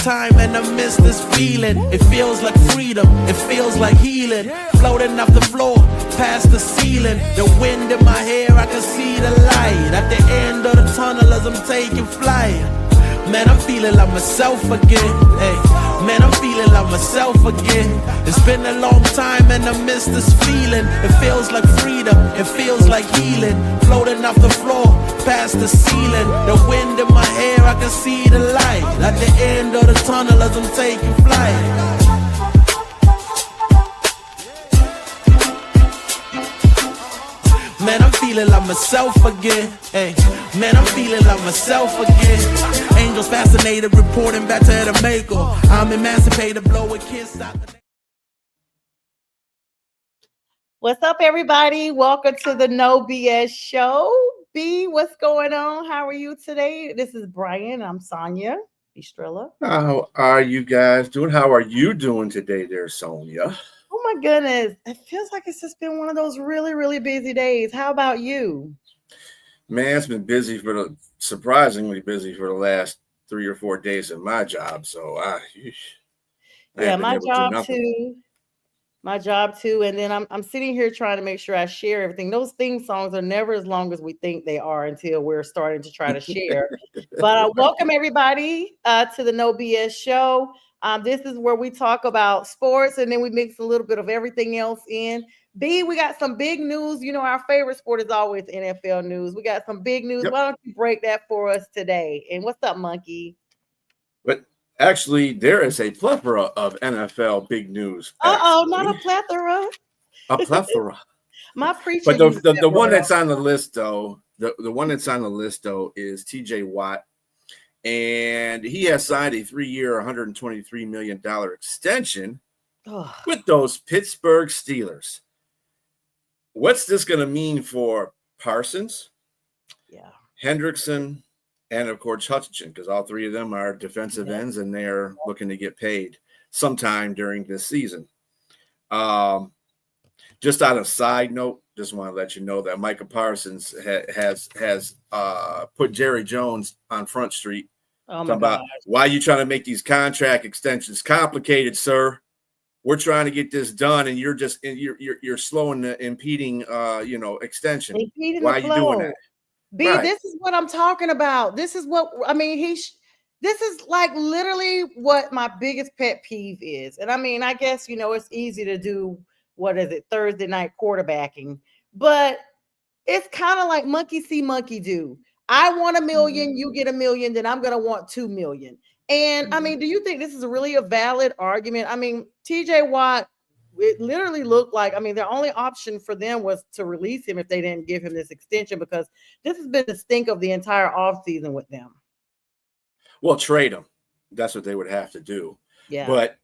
time and I miss this feeling. It feels like freedom, it feels like healing. Floating off the floor, past the ceiling. The wind in my hair, I can see the light at the end of the tunnel as I'm taking flight. Man, I'm feeling like myself again. Hey, man, I'm feeling like myself again. It's been a long time and I miss this feeling. It feels like freedom, it feels like healing. Floating off the floor, past the ceiling. The wind in my hair, I can see the light at the end of the tunnel as I'm taking flight. Man, I'm feeling like myself again. Hey, man, I'm feeling like myself again. Angels fascinated, reporting back to the maker. I'm emancipated, blow a kiss out the... What's up, everybody? Welcome to the No BS Show. B, what's going on? How are you today? This is Brian. I'm Sonja. Trilla. How are you guys doing? How are you doing today there, Sonja? Oh my goodness. It feels like it's just been one of those really, really busy days. How about you? Man, it's been surprisingly busy for the last 3 or 4 days of my job. So my job too. And then I'm sitting here trying to make sure I share everything. Those theme songs are never as long as we think they are until we're starting to try to share. But welcome everybody to the No BS Show. This is where we talk about sports and then we mix a little bit of everything else in. B, we got some big news. You know, our favorite sport is always NFL news. We got some big news. Yep. Why don't you break that for us today? And what's up, Monkey? But actually, there is a plethora of NFL big news. Not a plethora. A plethora. My preacher. But the one that's on the list, though, the one that's on the list, though, is T.J. Watt. And he has signed a 3-year, $123 million extension with those Pittsburgh Steelers. What's this going to mean for Parsons, Hendrickson, and, of course, Hutchinson? Because all three of them are defensive ends, and they're looking to get paid sometime during this season. Just on a side note, just want to let you know that Micah Parsons has put Jerry Jones on Front Street. Oh my about why are you trying to make these contract extensions complicated, sir? We're trying to get this done, and you're just you're slowing the impeding extension. Why are you doing that? B, right. This is what I'm talking about. This is what I mean. This is like literally what my biggest pet peeve is. And I mean, I guess it's easy to do. What is it? Thursday night quarterbacking, but it's kind of like monkey see, monkey do. I want $1 million, you get $1 million, then I'm going to want $2 million. And I mean, do you think this is really a valid argument? I mean, TJ Watt, it literally looked like, I mean, the only option for them was to release him if they didn't give him this extension, because this has been the stink of the entire offseason with them. Well, trade him. That's what they would have to do. Yeah. But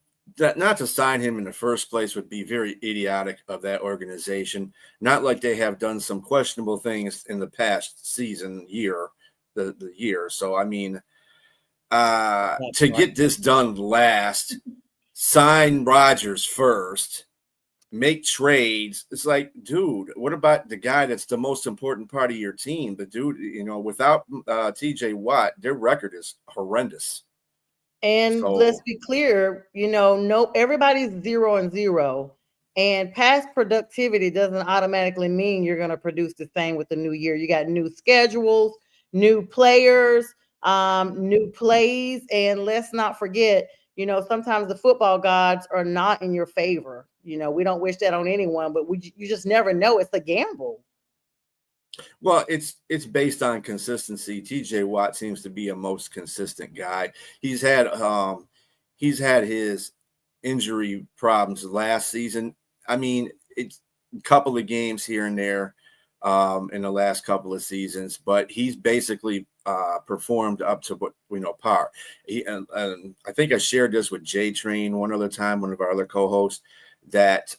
not to sign him in the first place would be very idiotic of that organization. Not like they have done some questionable things in the past season, the year. So, I mean, to get this done last, sign Rodgers first, make trades. It's like, dude, what about the guy that's the most important part of your team? The dude, without TJ Watt, their record is horrendous. And let's be clear, everybody's 0-0, and past productivity doesn't automatically mean you're going to produce the same with the new year. You got new schedules, new players, new plays. And let's not forget, sometimes the football gods are not in your favor. We don't wish that on anyone, but you just never know. It's a gamble. Well, it's based on consistency. TJ Watt seems to be a most consistent guy. He's had his injury problems last season. I mean, it's a couple of games here and there in the last couple of seasons, but he's basically performed up to what par. And I think I shared this with J Train one other time, one of our other co-hosts, that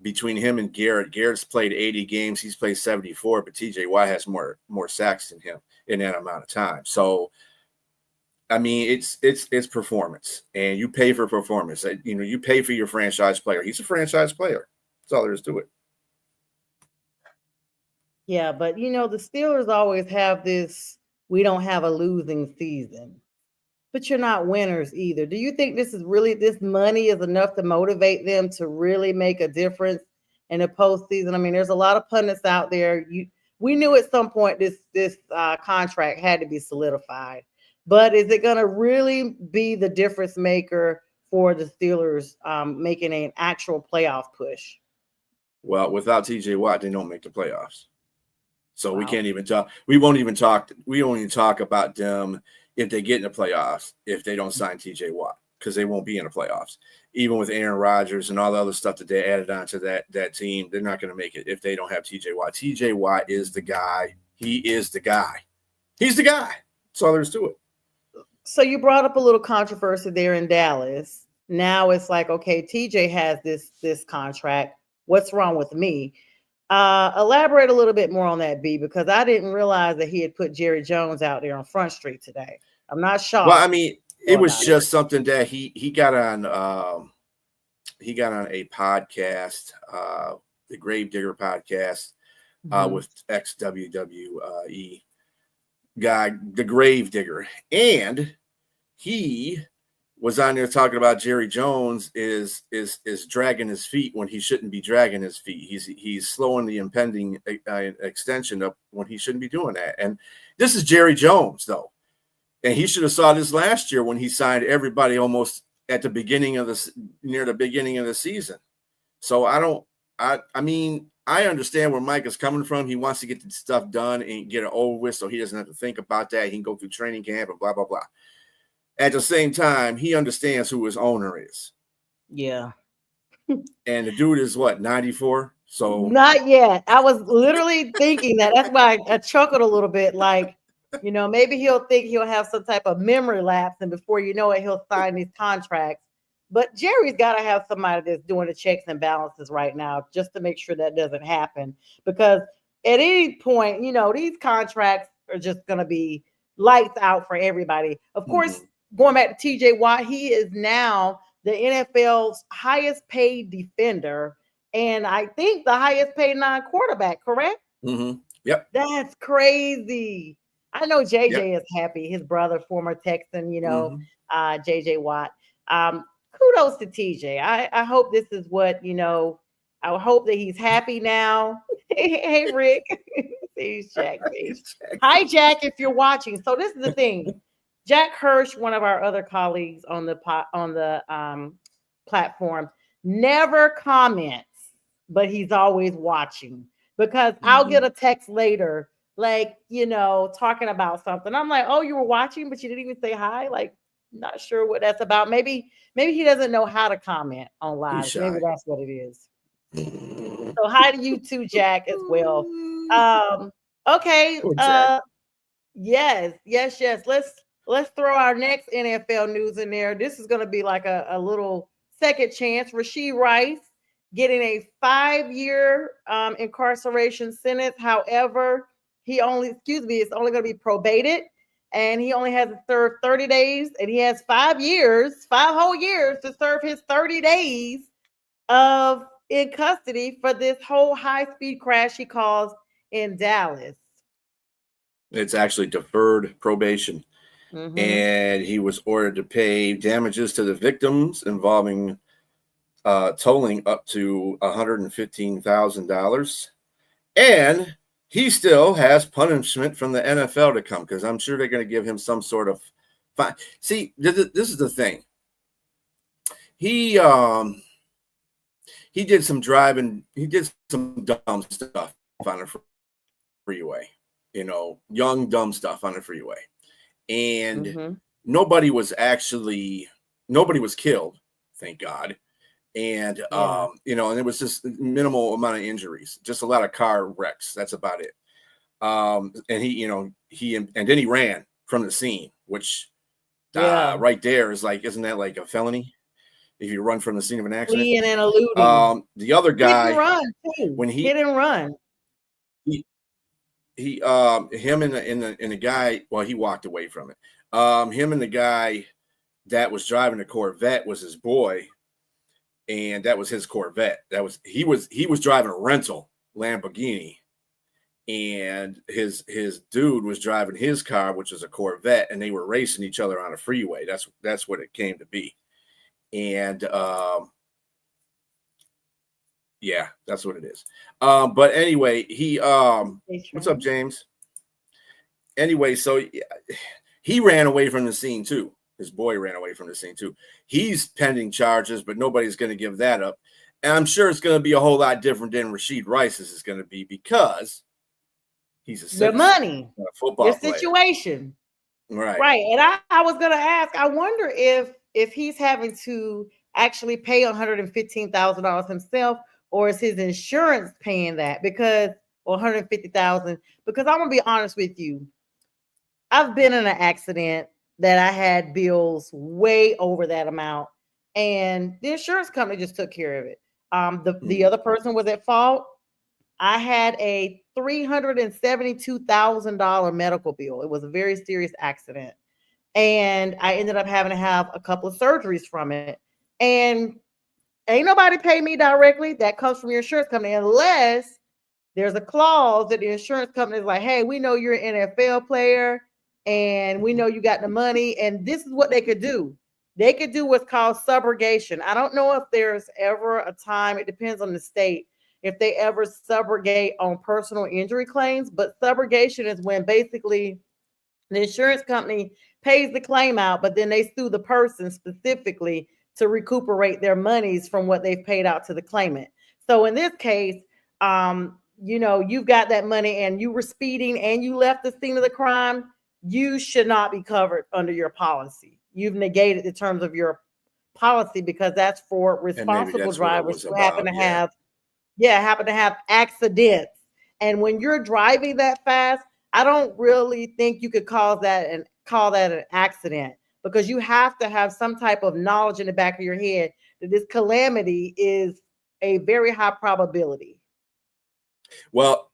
between him and Garrett's played 80 games. He's played 74, but TJ Watt has more sacks than him in that amount of time. So, I mean, it's performance, and you pay for performance. You pay for your franchise player. He's a franchise player. That's all there is to it. Yeah, but the Steelers always have this, we don't have a losing season. but you're not winners either. Do you think this money is enough to motivate them to really make a difference in the postseason? I mean, there's a lot of pundits out there. We knew at some point this contract had to be solidified, but is it going to really be the difference maker for the Steelers making an actual playoff push? Well, without TJ Watt, they don't make the playoffs. So Wow. we can't even talk. We won't even talk about them if they get in the playoffs if they don't sign TJ Watt, because they won't be in the playoffs. Even with Aaron Rodgers and all the other stuff that they added on to that team, they're not going to make it if they don't have TJ Watt. TJ Watt is the guy. He is the guy. He's the guy. That's all there is to it. So you brought up a little controversy there in Dallas. Now it's like, okay, TJ has this contract. What's wrong with me? Elaborate a little bit more on that, B, because I didn't realize that he had put Jerry Jones out there on Front Street today. I'm not shocked. Well, I mean, it was just something that he got on a podcast, the Gravedigger podcast, with ex-WWE guy, the Gravedigger, and he was on there talking about Jerry Jones is dragging his feet when he shouldn't be dragging his feet. He's slowing the impending extension up when he shouldn't be doing that. And this is Jerry Jones, though, and he should have saw this last year when he signed everybody almost at the beginning of near the beginning of the season. So I mean, I understand where Mike is coming from. He wants to get the stuff done and get it over with, so he doesn't have to think about that. He can go through training camp and blah blah blah. At the same time, he understands who his owner is. Yeah. And the dude is what, 94? So not yet. I was literally thinking that. That's why I chuckled a little bit. Like, maybe he'll think he'll have some type of memory lapse, and before you know it, he'll sign these contracts. But Jerry's got to have somebody that's doing the checks and balances right now just to make sure that doesn't happen. Because at any point, these contracts are just going to be lights out for everybody. Of course, going back to TJ Watt, he is now the NFL's highest paid defender, and I think the highest paid non-quarterback, correct? Mm-hmm. Yep. That's crazy. I know JJ is happy. His brother, former Texan, JJ Watt. Kudos to TJ. I hope this is what, I hope that he's happy now. Hey, Rick. He's Jack. Hi, Jack, if you're watching. So this is the thing. Jack Hirsch, one of our other colleagues on the platform, never comments, but he's always watching, because I'll get a text later, like, talking about something. I'm like, oh, you were watching, but you didn't even say hi. Like, not sure what that's about. Maybe he doesn't know how to comment on live. Maybe that's what it is. So hi to you too, Jack, as well. Okay. Yes. Let's throw our next NFL news in there. This is going to be like a little second chance. Rashee Rice getting a 5-year incarceration sentence. However, it's only going to be probated, and he only has to serve 30 days, and he has 5 whole years to serve his 30 days in custody for this whole high-speed crash he caused in Dallas. It's actually deferred probation. And he was ordered to pay damages to the victims involving tolling up to $115,000. And he still has punishment from the NFL to come, because I'm sure they're going to give him some sort of fine. See, this is the thing. He did some driving. He did some dumb stuff on the freeway. Young dumb stuff on the freeway. And nobody was killed, thank God. And, and it was just minimal amount of injuries, just a lot of car wrecks. That's about it. And then he ran from the scene, which right there is like, isn't that like a felony? If you run from the scene of an accident? Fleeing and eluding. The other guy, when he hit and run. Him and the guy, well, he walked away from it. Him and the guy that was driving the Corvette was his boy, and that was his Corvette. He was driving a rental Lamborghini, and his dude was driving his car, which is a Corvette, and they were racing each other on a freeway. That's what it came to be. And yeah, that's what it is. But anyway, what's up, James? Anyway, so he ran away from the scene too. His boy ran away from the scene too. He's pending charges, but nobody's going to give that up. And I'm sure it's going to be a whole lot different than Rashid Rice's is going to be, because he's a citizen, the money, a football player. Situation. Right. And I was going to ask, I wonder if he's having to actually pay $115,000 himself, or is his insurance paying that? Because, or $150,000, because I'm going to be honest with you. I've been in an accident that I had bills way over that amount, and the insurance company just took care of it. The other person was at fault. I had a $372,000 medical bill. It was a very serious accident, and I ended up having to have a couple of surgeries from it. And ain't nobody pay me directly. That comes from your insurance company, unless there's a clause that the insurance company is like, hey, we know you're an NFL player, and we know you got the money, and this is what they could do. They could do what's called subrogation. I don't know if there's ever a time, it depends on the state, if they ever subrogate on personal injury claims, but subrogation is when basically the insurance company pays the claim out, but then they sue the person specifically to recuperate their monies from what they've paid out to the claimant. So in this case, you've got that money and you were speeding and you left the scene of the crime, you should not be covered under your policy. You've negated the terms of your policy, because that's for responsible drivers who happen to have accidents. And when you're driving that fast, I don't really think you could call that an accident, because you have to have some type of knowledge in the back of your head that this calamity is a very high probability. Well,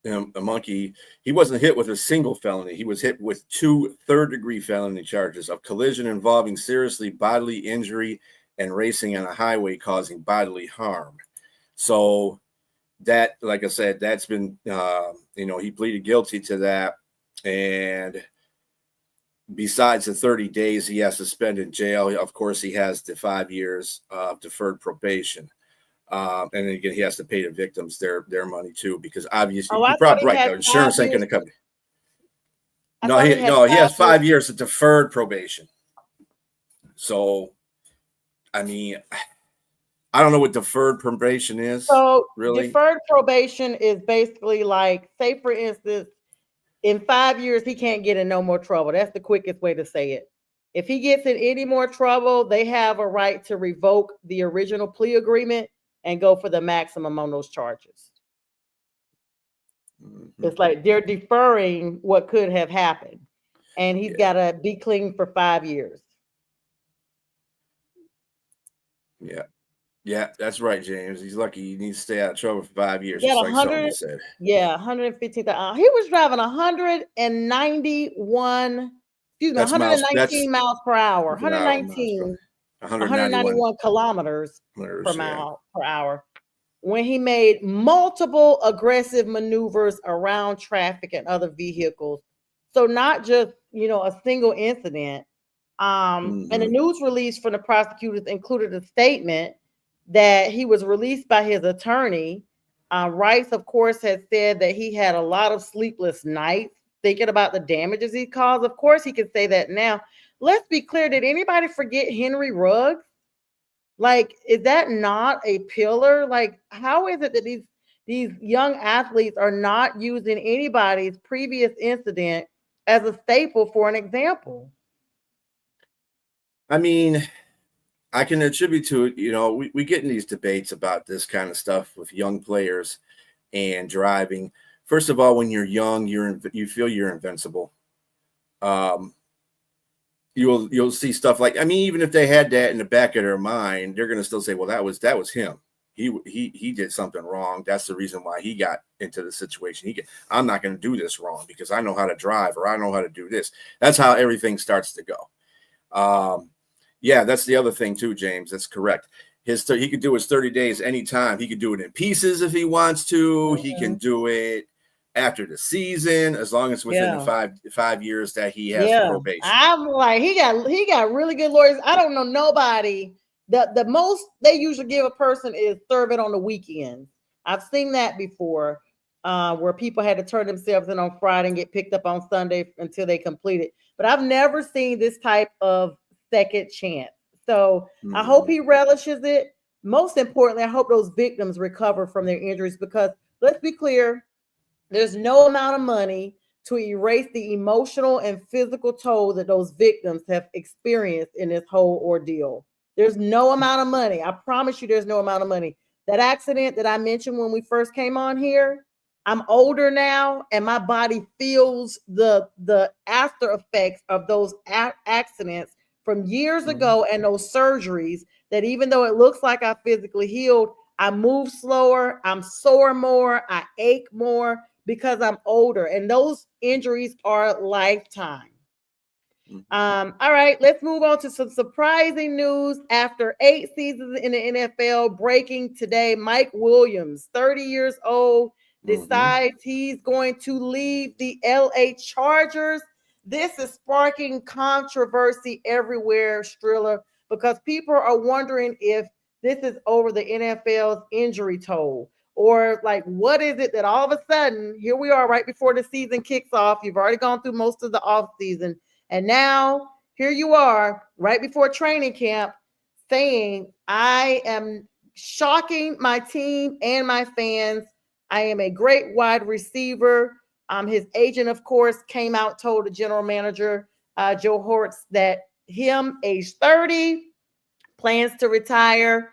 a monkey, he wasn't hit with a single felony. He was hit with 2 third-degree felony charges of collision involving seriously bodily injury and racing on a highway causing bodily harm. So that, like I said, that's been, he pleaded guilty to that. And besides the 30 days he has to spend in jail, of course, he has the 5 years of deferred probation. And then again, he has to pay the victims their money too, because obviously you're probably right. The insurance ain't going to cover. He has 5 years of deferred probation. So, I mean, I don't know what deferred probation is. So really, deferred probation is basically like, say for instance, in 5 years he can't get in no more trouble. That's the quickest way to say it. If he gets in any more trouble, they have a right to revoke the original plea agreement and go for the maximum on those charges. Mm-hmm. It's like they're deferring what could have happened, and he's got to be clean for 5 years. Yeah, that's right, James. He's lucky. He needs to stay out of trouble for 5 years. Just like Sonja said. Yeah, 115,000. He was driving 119 miles per hour. 191 kilometers per hour. When he made multiple aggressive maneuvers around traffic and other vehicles. So not just, a single incident. And the news release from the prosecutors included a statement that he was released by his attorney. Rice, of course, had said that he had a lot of sleepless nights thinking about the damages he caused. Of course, he can say that now. Let's be clear. Did anybody forget Henry Ruggs? Like, is that not a pillar? Like, how is it that these young athletes are not using anybody's previous incident as a staple for an example? I mean, I can attribute to it, we get in these debates about this kind of stuff with young players and driving. First of all, when you're young, you feel you're invincible. You'll see stuff like, even if they had that in the back of their mind, they're going to still say, well, that was him. He did something wrong. That's the reason why he got into the situation. I'm not going to do this wrong because I know how to drive, or I know how to do this. That's how everything starts to go. Yeah, that's the other thing too, James. That's correct. He could do his 30 days anytime. He could do it in pieces if he wants to. He can do it after the season, as long as within the 5 years that he has probation. I'm like, he got really good lawyers. I don't know nobody. The most they usually give a person is serve it on the weekend. I've seen that before, where people had to turn themselves in on Friday and get picked up on Sunday until they complete it. But I've never seen this type of second chance. So I hope he relishes it. Most importantly, I hope those victims recover from their injuries, because let's be clear, there's no amount of money to erase the emotional and physical toll that those victims have experienced in this whole ordeal. There's no amount of money. I promise you there's no amount of money. That accident that I mentioned when we first came on here, I'm older now and my body feels the after effects of those accidents from years ago and those surgeries, that even though it looks like I physically healed, I move slower, I'm sore more, I ache more because I'm older, and those injuries are lifetime. All right, let's move on to some surprising news. After 8 seasons in the NFL, breaking today, Mike Williams, 30 years old, decides he's going to leave the LA Chargers. This is sparking controversy everywhere, Strilla, because people are wondering if this is over the NFL's injury toll, or like, what is it that all of a sudden, here we are right before the season kicks off. You've already gone through most of the off season, and now here you are right before training camp saying, I am shocking my team and my fans. I am a great wide receiver. His agent, of course, came out, told the general manager, Joe Hortz, that him, age 30, plans to retire.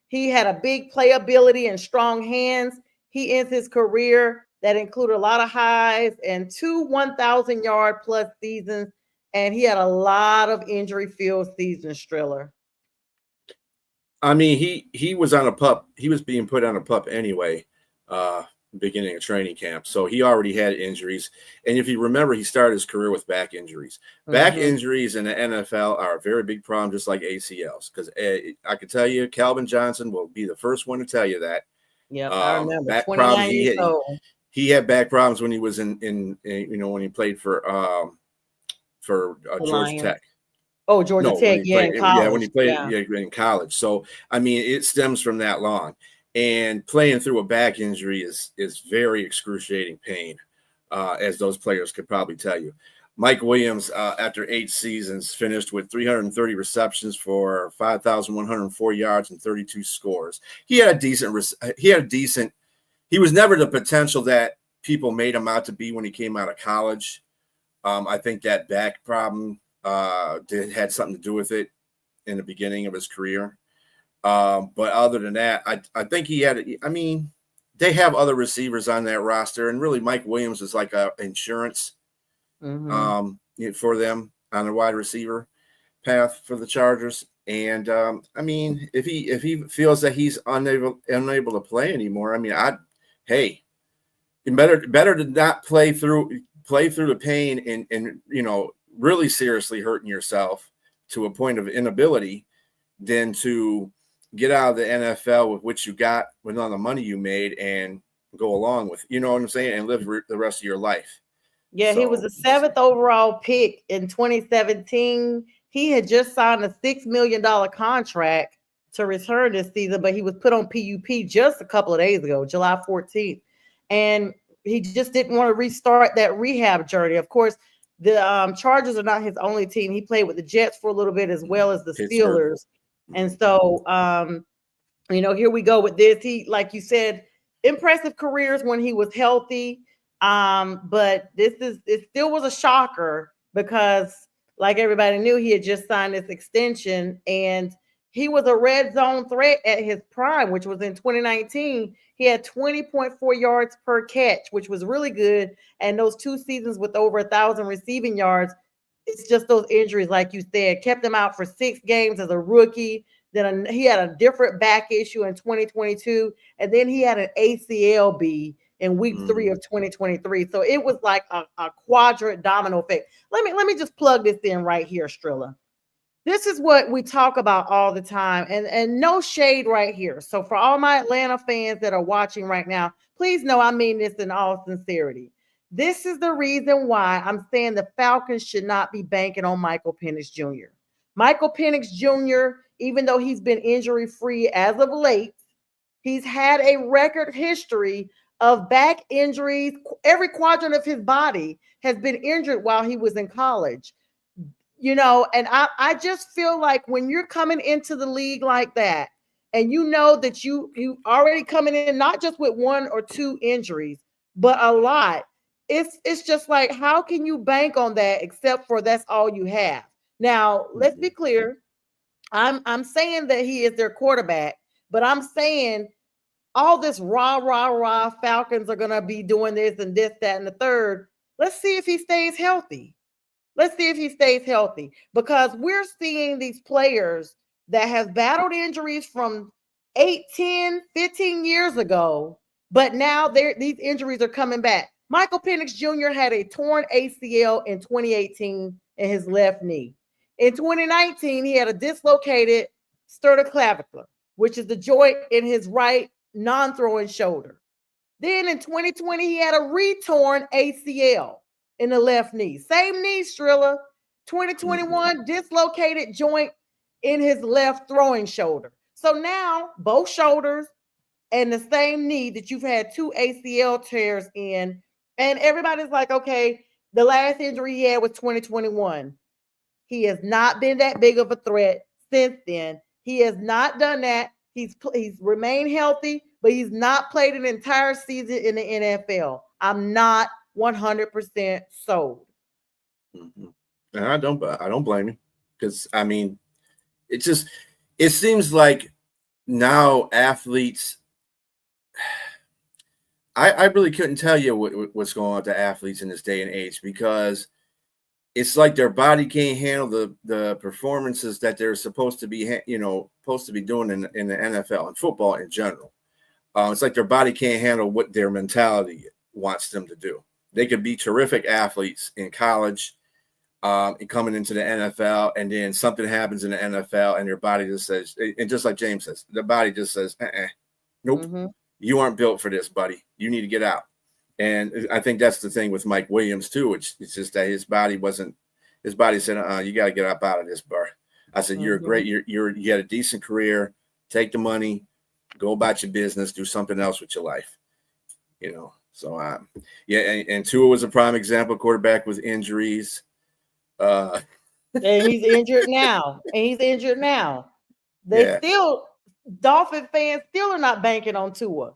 He had a big playability and strong hands. He ends his career that included a lot of highs and 2 1,000-yard plus seasons. And he had a lot of injury-filled seasons, Striller. I mean, he was on a pup. He was being put on a pup anyway, beginning of training camp. So he already had injuries. And if you remember, he started his career with back injuries. Back injuries in the NFL are a very big problem, just like ACLs. Because I can tell you, Calvin Johnson will be the first one to tell you that. Yeah, I remember. Back problems. He had back problems when he was in when he played for Georgia Tech. Oh, Georgia Tech, in college. When he played in college. So, I mean, it stems from that long. And playing through a back injury is very excruciating pain, as those players could probably tell you. Mike Williams, after 8 seasons, finished with 330 receptions for 5,104 yards and 32 scores. He was never the potential that people made him out to be when he came out of college. I think that back problem had something to do with it in the beginning of his career. But other than that, I think he had, I mean, they have other receivers on that roster, and really Mike Williams is like a insurance for them on the wide receiver path for the Chargers. And I mean, if he feels that he's unable to play anymore, I mean, better to not play through the pain and really seriously hurting yourself to a point of inability than to get out of the NFL with what you got, with all the money you made, and go along with, you know what I'm saying, and live the rest of your life. Yeah, so, he was the 7th overall pick in 2017. He had just signed a $6 million contract to return this season, but he was put on PUP just a couple of days ago, July 14th. And he just didn't want to restart that rehab journey. Of course, the Chargers are not his only team. He played with the Jets for a little bit, as well as the Steelers. And so, here we go with this. He, like you said, impressive careers when he was healthy. But it still was a shocker, because like everybody knew, he had just signed this extension, and he was a red zone threat at his prime, which was in 2019. He had 20.4 yards per catch, which was really good. And those 2 seasons with over 1,000 receiving yards, it's just those injuries, like you said, kept him out for 6 games as a rookie. Then he had a different back issue in 2022. And then he had an ACLB in week 3 of 2023. So it was like a quadrant domino effect. Let me just plug this in right here, Strilla. this is what we talk about all the time, and no shade right here. So for all my Atlanta fans that are watching right now, please know I mean this in all sincerity. This is the reason why I'm saying the Falcons should not be banking on Michael Penix Jr. Michael Penix Jr., even though he's been injury free as of late, he's had a record history of back injuries. Every quadrant of his body has been injured while he was in college. And I just feel like when you're coming into the league like that, and you know that you already coming in not just with one or two injuries, but a lot, it's just like, how can you bank on that except for that's all you have? Now, let's be clear. I'm saying that he is their quarterback, but I'm saying all this rah Falcons are gonna be doing this and this, that, and the third. Let's see if he stays healthy. Let's see if he stays healthy, because we're seeing these players that have battled injuries from 8, 10, 15 years ago, but now these injuries are coming back. Michael Penix Jr. had a torn ACL in 2018 in his left knee. In 2019, he had a dislocated sternoclavicular, which is the joint in his right non-throwing shoulder. Then in 2020, he had a retorn ACL in the left knee. Same knee, Trilla. 2021, dislocated joint in his left throwing shoulder. So now both shoulders and the same knee that you've had 2 ACL tears in. And everybody's like, okay, the last injury he had was 2021. He has not been that big of a threat since then. He has not done that. He's remained healthy, but he's not played an entire season in the NFL. I'm not 100% sold. And I don't blame you, because I mean, it seems like now athletes. I really couldn't tell you what's going on with the athletes in this day and age, because it's like their body can't handle the performances that they're supposed to be doing in the NFL and football in general. It's like their body can't handle what their mentality wants them to do. They could be terrific athletes in college, and coming into the NFL, and then something happens in the NFL, and their body just says, and just like James says, the body just says, nope, you aren't built for this, buddy. You need to get out. And I think that's the thing with Mike Williams too. It's just that his body said, you got to get up out of this, bar. I said, you're great. You had a decent career. Take the money, go about your business, do something else with your life. So and Tua was a prime example, quarterback with injuries. And he's injured now. Dolphin fans still are not banking on Tua.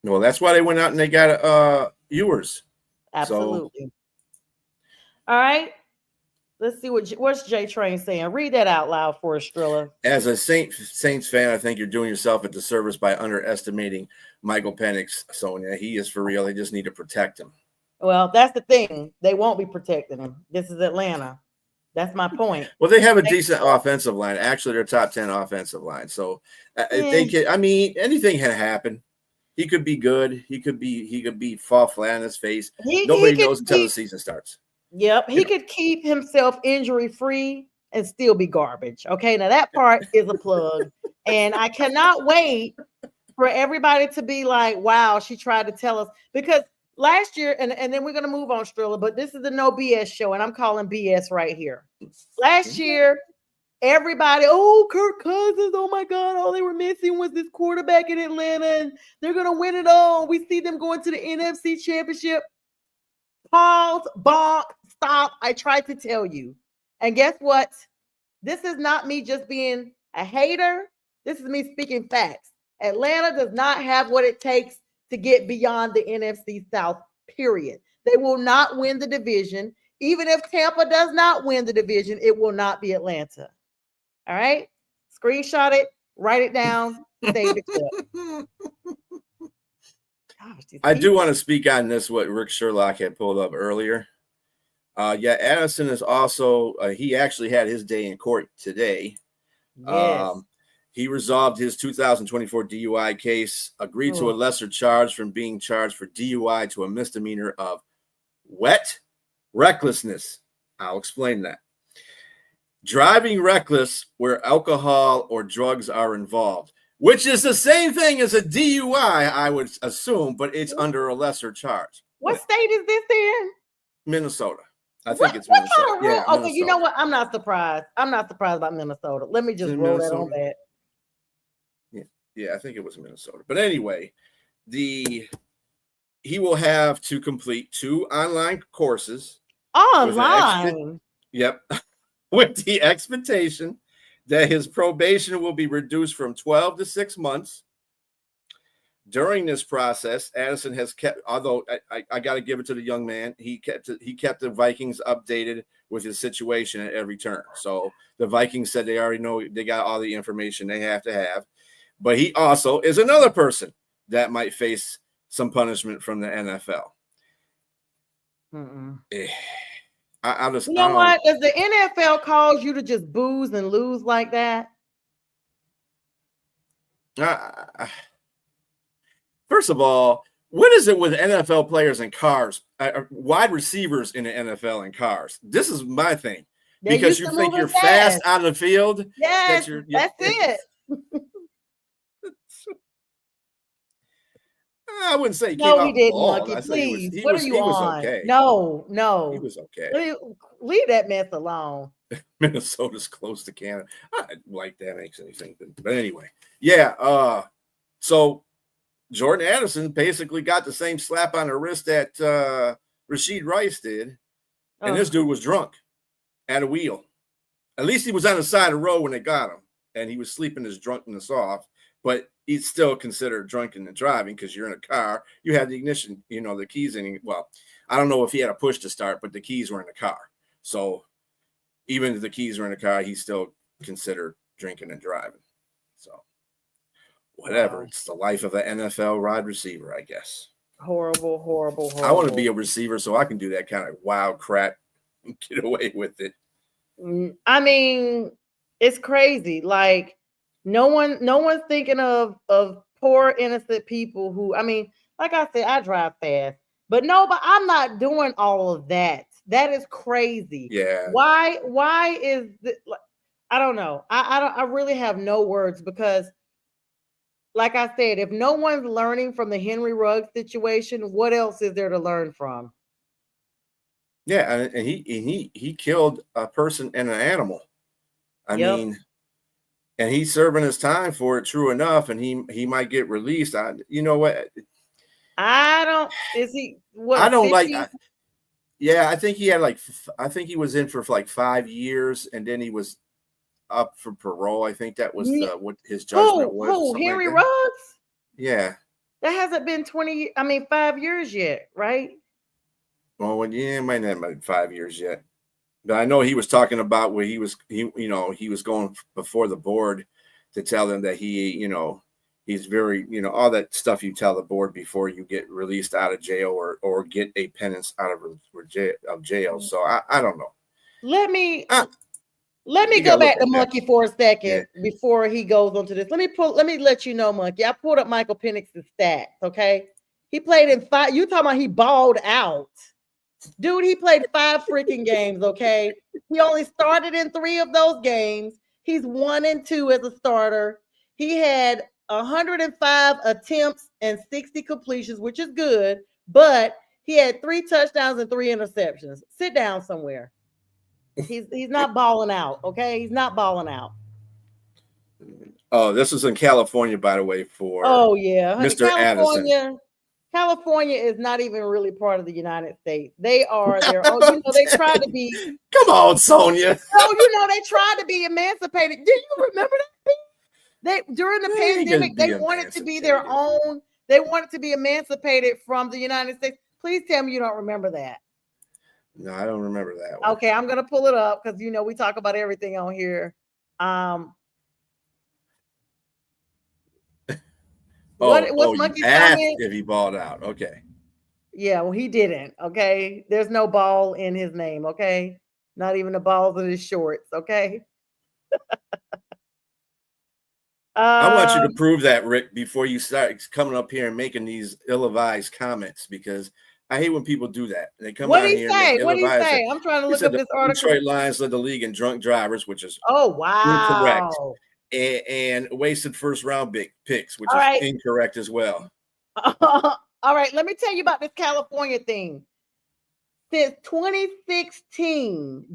Well, that's why they went out and they got Ewers. Absolutely. All right. Let's see what's J Train saying. Read that out loud for us, Trilla. As a Saints fan, I think you're doing yourself a disservice by underestimating Michael Penix, Sonja. He is for real. They just need to protect him. Well, that's the thing. They won't be protecting him. This is Atlanta. That's my point. Well, they have a decent offensive line. Actually, they're top 10 offensive line. So they can. I mean, anything can happen. He could be good. He could be fall flat on his face. Nobody knows until the season starts. Yep. He could keep himself injury free and still be garbage. Okay. Now that part is a plug. And I cannot wait for everybody to be like, wow, she tried to tell us, because last year, and then we're going to move on, Strilla, but this is the No BS show, and I'm calling BS right here. Last year, everybody, Kirk Cousins, oh my God, all they were missing was this quarterback in Atlanta, and they're going to win it all. We see them going to the NFC Championship. Pause, bonk, stop. I tried to tell you. And guess what? This is not me just being a hater. This is me speaking facts. Atlanta does not have what it takes to get beyond the NFC South, period. They will not win the division. Even if Tampa does not win the division, it will not be Atlanta. All right? Screenshot it, write it down, save the clip. Gosh, I do want to speak on this, what Rick Sherlock had pulled up earlier. Addison is also, he actually had his day in court today. Yes. He resolved his 2024 DUI case, agreed to a lesser charge from being charged for DUI to a misdemeanor of wet recklessness. I'll explain that. driving reckless where alcohol or drugs are involved, which is the same thing as a DUI, I would assume, but it's under a lesser charge. What state is this in? Minnesota. I What, think it's what Minnesota. kind of rule? Yeah, Okay, Minnesota. you know what? I'm not surprised. I'm not surprised about Minnesota. Let me just roll that on back. Yeah, I think it was Minnesota. But anyway, he will have to complete 2 online courses. Online. Yep. With the expectation that his probation will be reduced from 12 to 6 months. During this process, Addison has kept, although I got to give it to the young man, he kept the Vikings updated with his situation at every turn. So the Vikings said they already know, they got all the information they have to have. But he also is another person that might face some punishment from the NFL. I just, you know what? Does the NFL cause you to just booze and lose like that? First of all, what is it with NFL players and cars, wide receivers in the NFL and cars? This is my thing. Because you think you're fast on the field. Yes, that's it. I wouldn't say he no, came he out didn't, bald. Monkey. I please, he what was, are you he was on? okay. No, he was okay. Leave that mess alone. Minnesota's close to Canada. I like that makes anything, but anyway, yeah. So Jordan Addison basically got the same slap on the wrist that Rashid Rice did, and this dude was drunk at a wheel. At least he was on the side of the road when they got him, and he was sleeping his drunkenness off. But he's still considered drunken and driving because you're in a car. You had the ignition, the keys in. Well, I don't know if he had a push to start, but the keys were in the car. So even if the keys were in the car, he's still considered drinking and driving. So whatever. Wow. It's the life of an NFL wide receiver, I guess. Horrible. I want to be a receiver so I can do that kind of wild crap and get away with it. I mean, it's crazy. Like no one's thinking of poor innocent people who, I mean, like I said, I drive fast, but I'm not doing all of that. That is crazy. Yeah. Why is it? I don't know. I really have no words because, like I said, if no one's learning from the Henry Ruggs situation, what else is there to learn from? Yeah, and he killed a person and an animal. I mean, and he's serving his time for it. True enough, and he might get released. You know what? I don't. Is he? What? I don't 50? Yeah, I think he had I think he was in for like 5 years, and then he was up for parole. I think that was what his judgment was. Who? Henry Ruggs? Yeah. That hasn't been 5 years yet, right? Well, yeah, it might not have been 5 years yet. But I know he was talking about where he was going before the board to tell them that he's very, all that stuff you tell the board before you get released out of jail or get a penance out of jail. So I don't know. Let me go back to Monkey for a second before he goes on to this. Let me let you know, Monkey. I pulled up Michael Penix's stats. Okay, he played in 5. You talking about he balled out? Dude, he played 5 freaking games, okay? He only started in 3 of those games. He's 1-2 as a starter. He had 105 attempts and 60 completions, which is good, but he had 3 touchdowns and 3 interceptions. Sit down somewhere. He's not balling out, okay? He's not balling out. Oh, this was in California, by the way, for Mr. Addison. California is not even really part of the United States. They are their own, they try to be. Come on, Sonja. They tried to be emancipated. Do you remember that? During the pandemic, they wanted to be their own. They wanted to be emancipated from the United States. Please tell me you don't remember that. No, I don't remember that one. Okay, I'm gonna pull it up because we talk about everything on here. What's Monkey's comment? If he balled out, okay. Yeah, well, he didn't. Okay, there's no ball in his name. Okay, not even the balls in his shorts. Okay. I want you to prove that, Rick, before you start coming up here and making these ill-advised comments, because I hate when people do that. They come What on he here and say? they What he ill-advise it. say? I'm trying to He look said up the this article. Detroit Lions led the league in drunk drivers, which is Oh incorrect, wow! and wasted first-round picks, which All is right, incorrect as well. all right. Let me tell you about this California thing. Since 2016,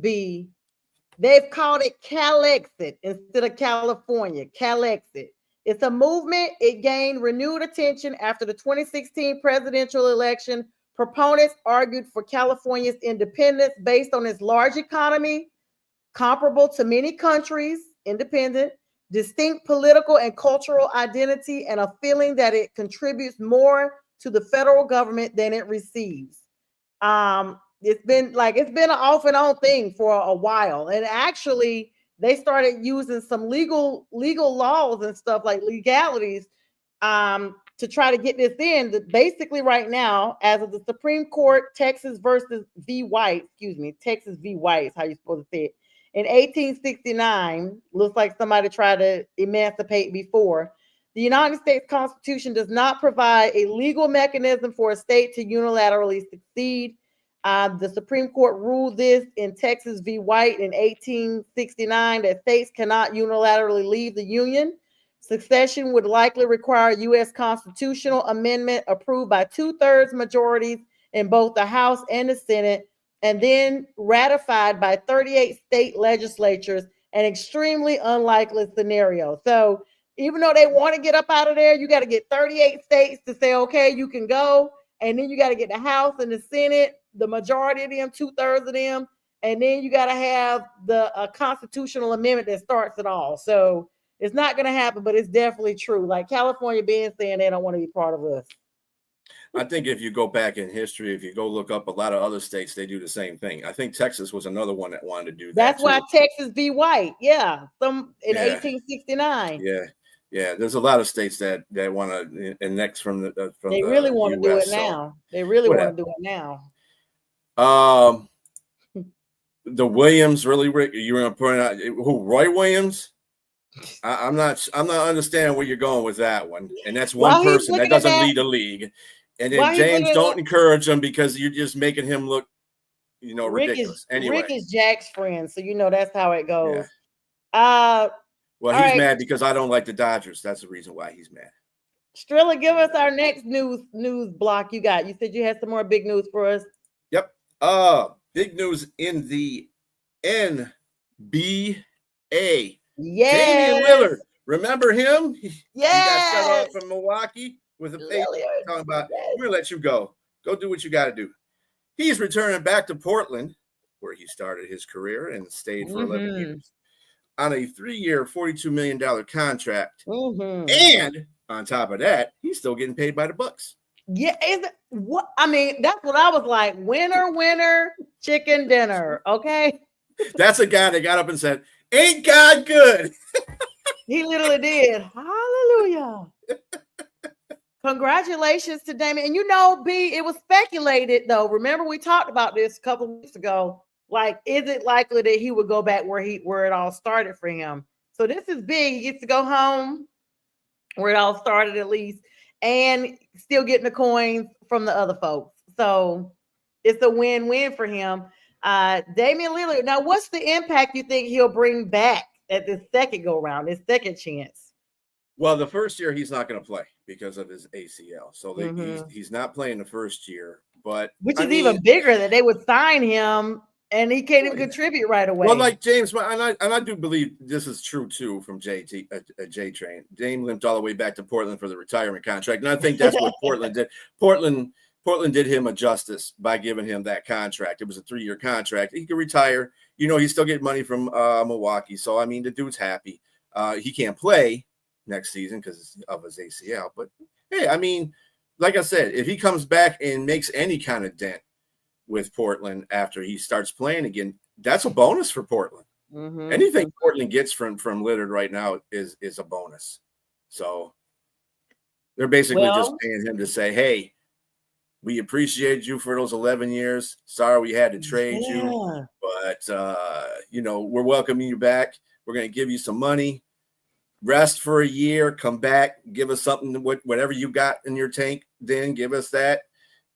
they've called it CalExit instead of California. CalExit. It's a movement. It gained renewed attention after the 2016 presidential election. Proponents argued for California's independence based on its large economy, comparable to many countries, independent, distinct political and cultural identity, and a feeling that it contributes more to the federal government than it receives. It's been an off and on thing for a while, and actually they started using some legal laws and stuff like legalities to try to get this in. Basically, right now, as of the Supreme Court, Texas v. White is how you're supposed to say it. In 1869, looks like somebody tried to emancipate before. The United States Constitution does not provide a legal mechanism for a state to unilaterally succeed. The Supreme Court ruled this in Texas v. White in 1869 that states cannot unilaterally leave the Union. Succession would likely require a U.S. constitutional amendment approved by 2/3 majorities in both the House and the Senate, and then ratified by 38 state legislatures, an extremely unlikely scenario. So even though they want to get up out of there, you got to get 38 states to say, okay, you can go. And then you got to get the House and the Senate, the majority of them, 2/3 of them. And then you got to have the constitutional amendment that starts it all. So it's not going to happen, but it's definitely true. Like California being saying they don't want to be part of us. I think if you go back in history, if you go look up a lot of other states, they do the same thing. I think Texas was another one that wanted to do that. That's why Texas v. White, yeah, in 1869. Yeah. There's a lot of states that want to annex from the they really want to do it now. They really want to do it now. The Williams, really, Rick, you were going to point out who? Roy Williams? I'm not understanding where you're going with that one. And that's one person that doesn't lead the league. And then James, don't encourage him because you're just making him look, ridiculous. Rick is Jack's friend, so that's how it goes. Yeah. Well, he's mad because I don't like the Dodgers. That's the reason why he's mad. Strilla, give us our next news block you got. You said you had some more big news for us. Yep. Big news in the NBA. Yeah. Damian Lillard. Remember him? Yeah. He got shut off from Milwaukee with a fake talking about, we're going to let you go. Go do what you got to do. He's returning back to Portland, where he started his career and stayed for 11 years on a 3-year, $42 million contract. And on top of that, he's still getting paid by the Bucks. Yeah, that's what I was like. Winner, chicken dinner. Okay. That's a guy that got up and said, "Ain't God good?" He literally did. Hallelujah. Congratulations to Damian. And B, it was speculated though. Remember, we talked about this a couple of weeks ago. Like, is it likely that he would go back where it all started for him? So this is big. He gets to go home where it all started, at least, and still getting the coins from the other folks. So it's a win-win for him. Damian Lillard. Now, what's the impact you think he'll bring back at this second go-round, this second chance? Well, the first year he's not going to play because of his ACL. So he's not playing the first year. But which is even bigger that they would sign him and he can't even contribute right away. Well, like James, and I do believe this is true too from J Train. Dame limped all the way back to Portland for the retirement contract, and I think that's what Portland did. Portland did him a justice by giving him that contract. It was a 3-year contract. He could retire. He's still getting money from Milwaukee. So the dude's happy. He can't play next season because of his ACL. But hey, like I said, if he comes back and makes any kind of dent with Portland after he starts playing again, that's a bonus for Portland. Anything Portland gets from Lillard right now is a bonus. So they're basically just paying him to say, hey, we appreciate you for those 11 years. Sorry we had to trade you, but we're welcoming you back. We're going to give you some money. Rest for a year, come back, give us something, whatever you got in your tank, then give us that.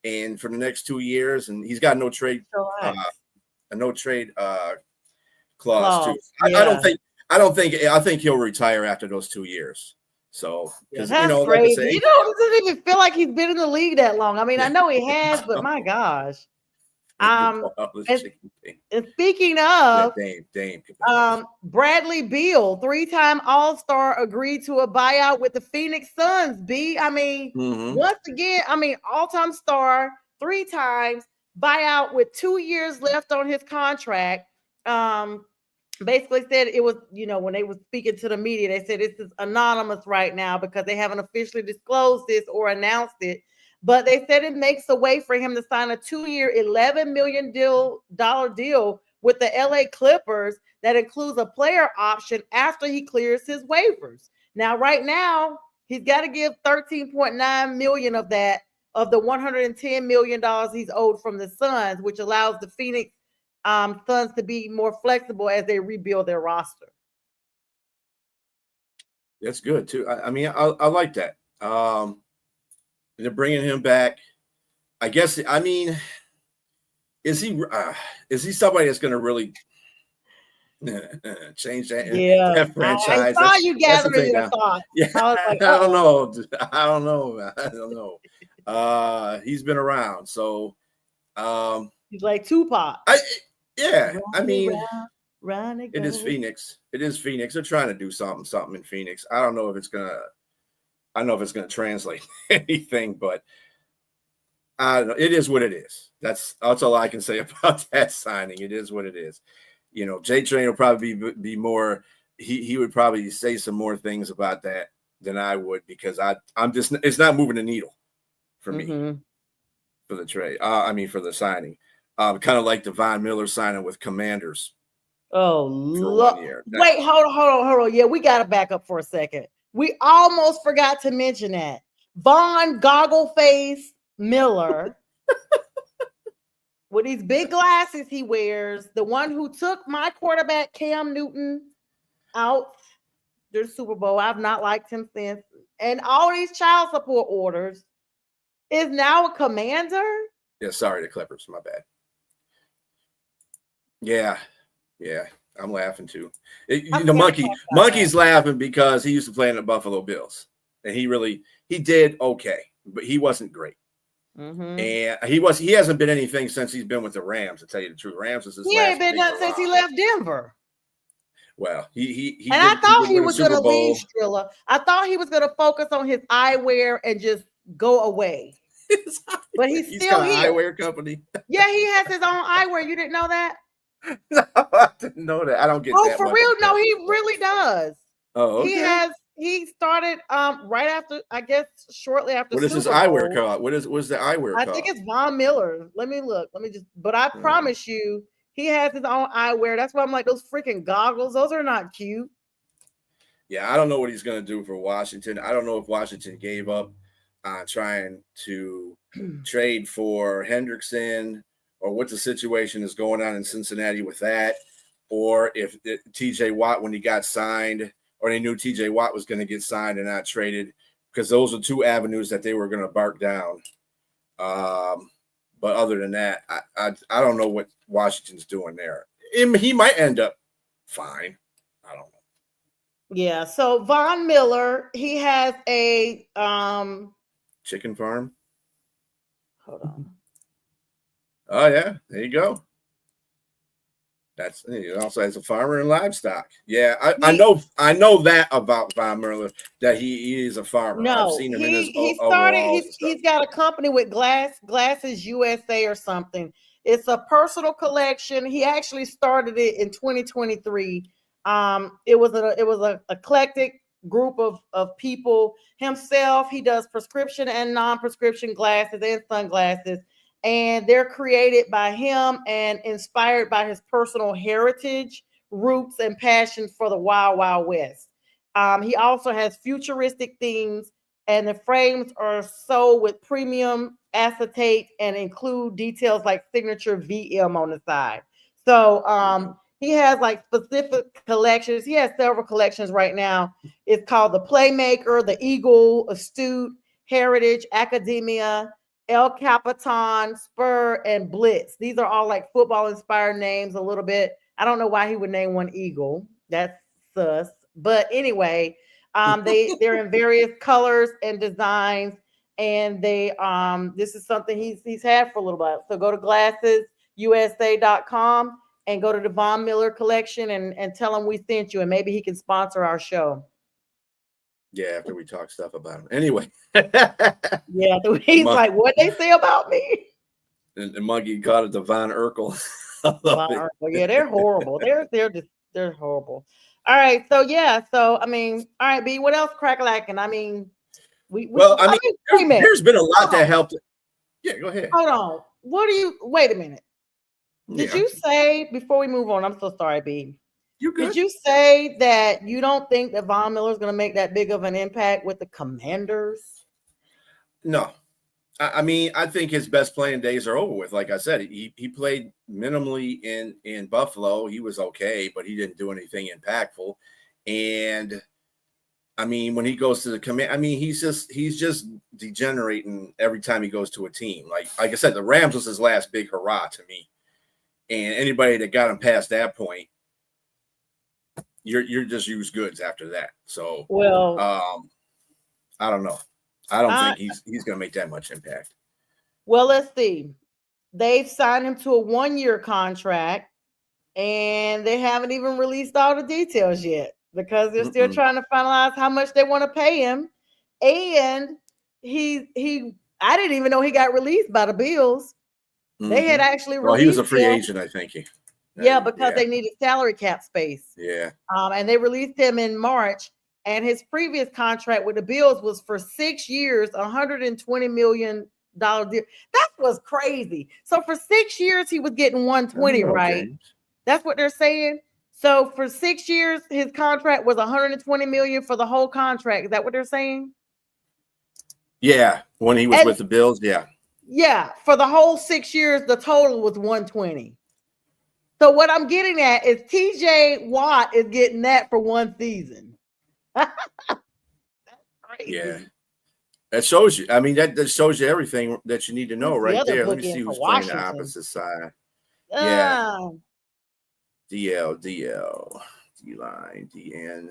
and for the next 2 years, and he's got no trade clause too. Yeah. I think he'll retire after those 2 years. So because that's like crazy. I say, It doesn't even feel like he's been in the league that long. I mean, I know he has, but my gosh. And speaking of Dame, Bradley Beal, 3-time All-Star, agreed to a buyout with the Phoenix Suns. I mean, once again, I mean, all-time star, 3 times, buyout with 2 years left on his contract. Basically said it was, when they were speaking to the media, they said this is anonymous right now because they haven't officially disclosed this or announced it. But they said it makes a way for him to sign a 2-year, $11 million deal with the LA Clippers that includes a player option after he clears his waivers. Now, right now, he's got to give $13.9 million of the $110 million he's owed from the Suns, which allows the Phoenix Suns to be more flexible as they rebuild their roster. That's good too. I mean, I like that. They're bringing him back. I guess. I mean, is he somebody that's going to really change that franchise? I saw you gathering your thoughts. Yeah, I don't know. He's been around, so he's like Tupac. I mean, it is Phoenix. They're trying to do something in Phoenix. I don't know if it's gonna translate anything, but I don't know. It is what it is. That's all I can say about that signing. It is what it is. J Train will probably be more. He would probably say some more things about that than I would, because I'm just, it's not moving the needle for me for the trade. For the signing. Kind of like the Von Miller signing with Commanders. Oh, look. Wait, hold on. Yeah, we got to back up for a second. We almost forgot to mention that. Von Goggleface Miller, with these big glasses he wears, the one who took my quarterback Cam Newton out their Super Bowl. I've not liked him since. And all these child support orders, is now a Commander? Yeah, sorry, the Clippers. My bad. Yeah. I'm laughing too. Monkey's laughing because he used to play in the Buffalo Bills, and he did okay, but he wasn't great. And he hasn't been anything since he's been with the Rams, to tell you the truth. Rams is his he ain't been nothing since he left Denver. Well, he and I thought he was going to leave Trilla. I thought he was going to focus on his eyewear and just go away. But he's still got here. An eyewear company. Yeah, he has his own eyewear. You didn't know that? No, I didn't know that. I don't get that. Oh, for real? No, he really does. Oh, okay. He started right after, I guess, shortly after. What is his eyewear called? What's the eyewear called? I think it's Von Miller. Let me look. But I promise you, he has his own eyewear. That's why I'm like, those freaking goggles, those are not cute. Yeah, I don't know what he's going to do for Washington. I don't know if Washington gave up on trying to trade for Hendrickson, or what the situation is going on in Cincinnati with that, or if TJ Watt, when he got signed, or they knew TJ Watt was going to get signed and not traded, because those are two avenues that they were going to bark down. But other than that, I don't know what Washington's doing there. He might end up fine. I don't know. Yeah. So Von Miller, he has a chicken farm. Hold on. Oh yeah, there you go. He also has a farmer and livestock. Yeah, I know that about Von Miller, that he is a farmer. No, I've seen him he started. He's got a company with Glasses USA or something. It's a personal collection. He actually started it in 2023. It was a eclectic group of people. Himself, he does prescription and non-prescription glasses and sunglasses. And they're created by him and inspired by his personal heritage, roots, and passion for the Wild Wild West. He also has futuristic themes, and the frames are sold with premium acetate and include details like signature VM on the side. So he has like specific collections. He has several collections right now. It's called the Playmaker, the Eagle, Astute, Heritage, Academia, El Capitan, Spur, and Blitz. These are all like football inspired names a little bit. I don't know why he would name one Eagle. That's sus. But anyway, they're in various colors and designs, and this is something he's had for a little while. So go to glassesusa.com and go to the Von Miller collection and tell him we sent you, and maybe he can sponsor our show. Yeah, after we talk stuff about him. Anyway. Yeah, he's like, what they say about me? And Muggy got it to Von Urkel. Yeah, they're horrible. They're horrible. All right, so yeah, so I mean, all right, B, what else crack-lacking? I mean, there's been a lot that helped. Yeah, go ahead. Hold on. Wait a minute. Did you say, before we move on, I'm so sorry, B. You good? Did you say that you don't think that Von Miller is going to make that big of an impact with the Commanders? No. I mean, I think his best playing days are over with. Like I said, he played minimally in Buffalo. He was okay, but he didn't do anything impactful. And I mean, when he goes to the command, I mean, he's just degenerating every time he goes to a team. Like I said, the Rams was his last big hurrah to me. And anybody that got him past that point, you're just used goods after that. So, well, I don't know. I don't think he's going to make that much impact. Well, let's see. They've signed him to a 1-year contract, and they haven't even released all the details yet because they're still trying to finalize how much they want to pay him. And I didn't even know he got released by the Bills. They had actually released he was a free agent, I think. Because they needed salary cap space. Yeah. And they released him in March. And his previous contract with the Bills was for 6 years, $120 million deal. That was crazy. So for 6 years, he was getting 120, right? That's what they're saying. So for 6 years, his contract was $120 million for the whole contract. Is that what they're saying? Yeah, when he was with the Bills, yeah. Yeah, for the whole 6 years, the total was 120. So what I'm getting at is TJ Watt is getting that for one season. That's crazy. Yeah, that shows you. I mean, that shows you everything that you need to know right there. Let me see who's playing the opposite side. Yeah, DL, D-line, DN.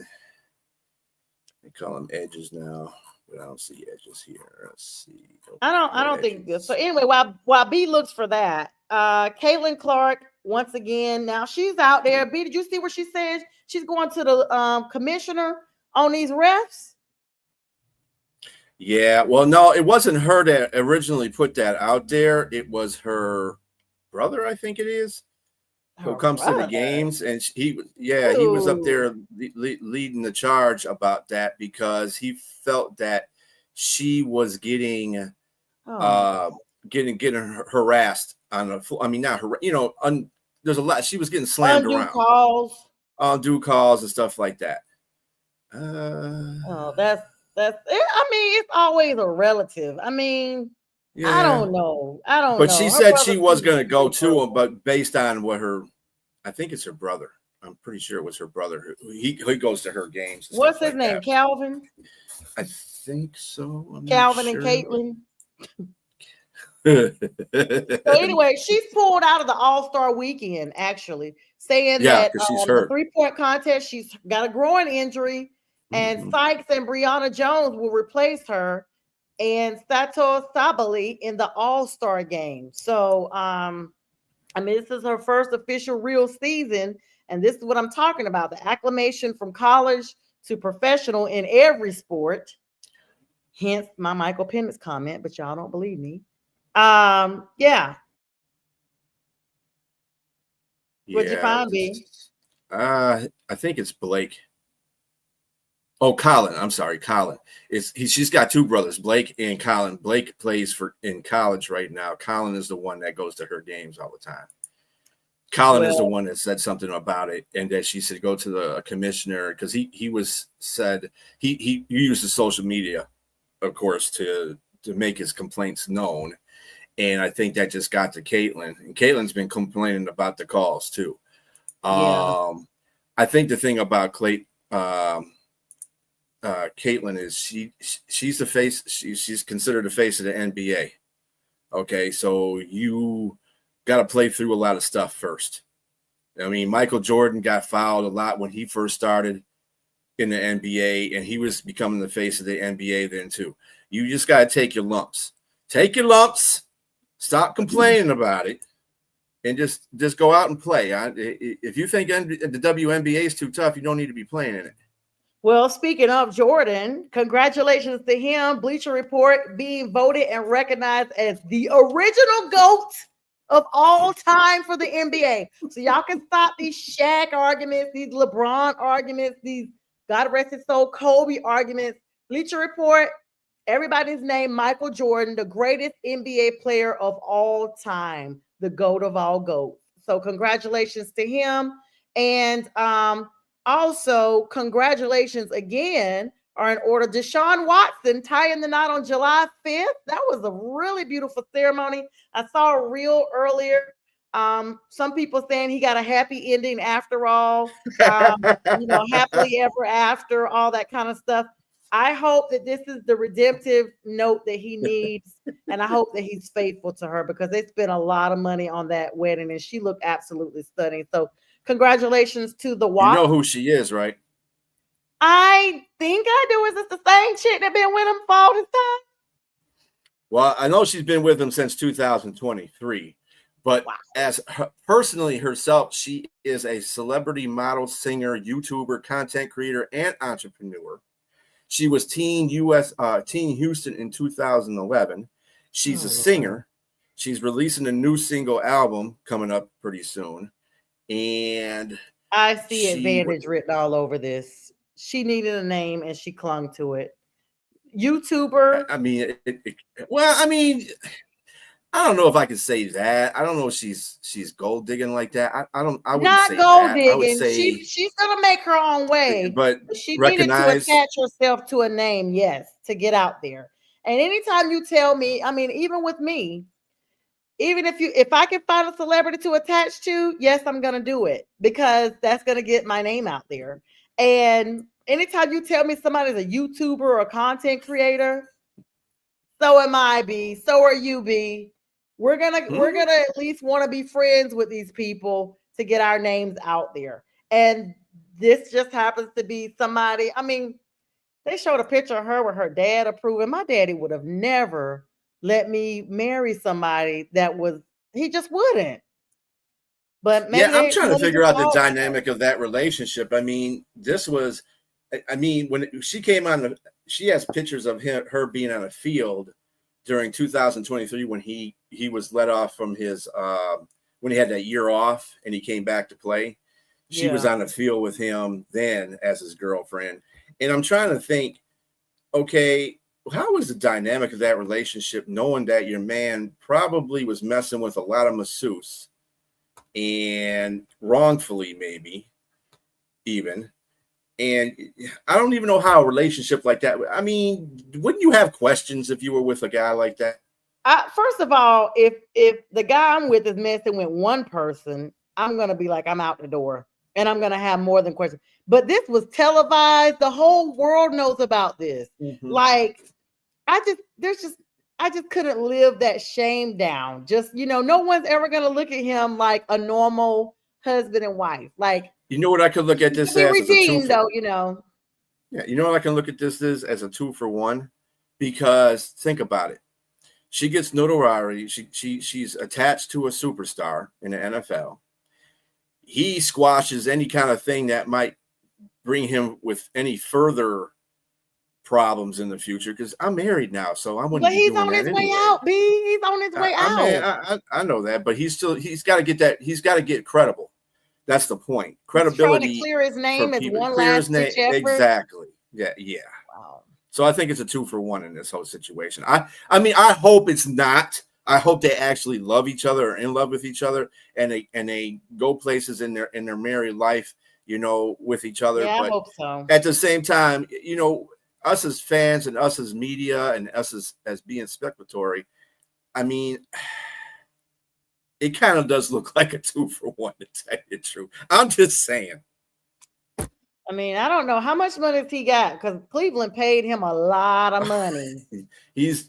They call them edges now, but I don't see edges here. Let's see. I don't think this. So anyway, while B looks for that, Caitlin Clark once again. Now she's out there. B, did you see what she said? She's going to the commissioner on these refs. Yeah, well, no, it wasn't her that originally put that out there. It was brother, I think it is, who comes to the games, and he was up there leading the charge about that because he felt that she was getting harassed on a. I mean, not there's a lot. She was getting slammed around, undue calls and stuff like that. That's I mean, it's always a relative. I mean, I don't know. But she said she was going to go to him, but based on what I think it's her brother. I'm pretty sure it was her brother. He goes to her games. What's his name? Calvin? I think so. Calvin and Caitlin. So anyway, she's pulled out of the All-Star weekend, actually, saying that the 3-point contest, she's got a groin injury, and Sykes and Brianna Jones will replace her and Sato Sabali in the All-Star game. So, I mean, this is her first official real season, and this is what I'm talking about, the acclimation from college to professional in every sport. Hence my Michael Penix comment, but y'all don't believe me. Yeah. What'd you find, B? I think it's Blake. Oh, Colin. I'm sorry, Colin. She's got two brothers, Blake and Colin. Blake plays in college right now. Colin is the one that goes to her games all the time. Colin is the one that said something about it, and that she said go to the commissioner because he uses social media, of course, to make his complaints known. And I think that just got to Caitlin. And Caitlin's been complaining about the calls too. I think the thing about Caitlin is she's the face. She's considered the face of the NBA. Okay, so you got to play through a lot of stuff first. I mean, Michael Jordan got fouled a lot when he first started in the NBA, and he was becoming the face of the NBA then too. You just got to take your lumps. Take your lumps. Stop complaining about it, and just go out and play. If you think the WNBA is too tough, you don't need to be playing in it. Well, speaking of Jordan, congratulations to him. Bleacher Report being voted and recognized as the original GOAT of all time for the NBA. So y'all can stop these Shaq arguments, these LeBron arguments, these God rest his soul Kobe arguments. Bleacher Report, everybody's named Michael Jordan, the greatest NBA player of all time, the GOAT of all GOATs. So congratulations to him. And also, congratulations again are in order. Deshaun Watson tying the knot on July 5th. That was a really beautiful ceremony. I saw a reel earlier. Some people saying he got a happy ending after all. Happily ever after, all that kind of stuff. I hope that this is the redemptive note that he needs, and I hope that he's faithful to her because they spent a lot of money on that wedding, and she looked absolutely stunning. So congratulations to the Watts. You know who she is, right? I think I do. Is this the same chick that been with him for all this time? Well, I know she's been with him since 2023, but as personally herself, she is a celebrity model, singer, YouTuber, content creator, and entrepreneur. She was Teen Houston in 2011. She's a singer. She's releasing a new single album coming up pretty soon. And I see advantage written all over this. She needed a name and she clung to it. YouTuber. I mean, I don't know if I can say that. I don't know if she's gold digging like that. I wouldn't not say gold that. digging. I would say she's gonna make her own way, but she needed to attach herself to a name, yes, to get out there. And anytime you tell me, I mean, even with me, even if I can find a celebrity to attach to, yes, I'm gonna do it because that's gonna get my name out there. And anytime you tell me somebody's a YouTuber or a content creator, so am I, B. So are you, B. We're gonna at least want to be friends with these people to get our names out there. And this just happens to be somebody. I mean, they showed a picture of her with her dad approving. My daddy would have never let me marry somebody that was, he just wouldn't. But maybe I'm trying to figure out the dynamic of that relationship. I mean, when she came on, she has pictures of her being on a field during 2023 when he was let off from his when he had that year off and he came back to play. She was on the field with him then as his girlfriend. And I'm trying to think, okay, how was the dynamic of that relationship knowing that your man probably was messing with a lot of masseuse and wrongfully maybe even. And I don't even know how a relationship like that. I mean, wouldn't you have questions if you were with a guy like that? First of all, if the guy I'm with is messing with one person, I'm gonna be like, I'm out the door, and I'm gonna have more than questions. But this was televised; the whole world knows about this. Mm-hmm. Like, I just couldn't live that shame down. Just no one's ever gonna look at him like a normal husband and wife. Like, you know what I could look at this as? Redeemed, though, Yeah, you know what I can look at this as a 2-for-1, because think about it. She gets notoriety. She's attached to a superstar in the NFL. He squashes any kind of thing that might bring him with any further problems in the future, because I'm married now, so I wouldn't. But he's on his way out, B. He's on his way out. I know that, but he's got to get that. He's got to get credible. That's the point. Credibility. He's trying to clear his name as one last ditch effort. Exactly. Yeah. Wow. So I think it's a 2-for-1 in this whole situation. I mean, I hope it's not. I hope they actually love each other or in love with each other, and they go places in their married life, with each other. Yeah, but I hope so. At the same time, us as fans and us as media and us as being speculatory, I mean, it kind of does look like a 2-for-1, to tell you the truth. I'm just saying. I mean, I don't know how much money has he got, because Cleveland paid him a lot of money. He's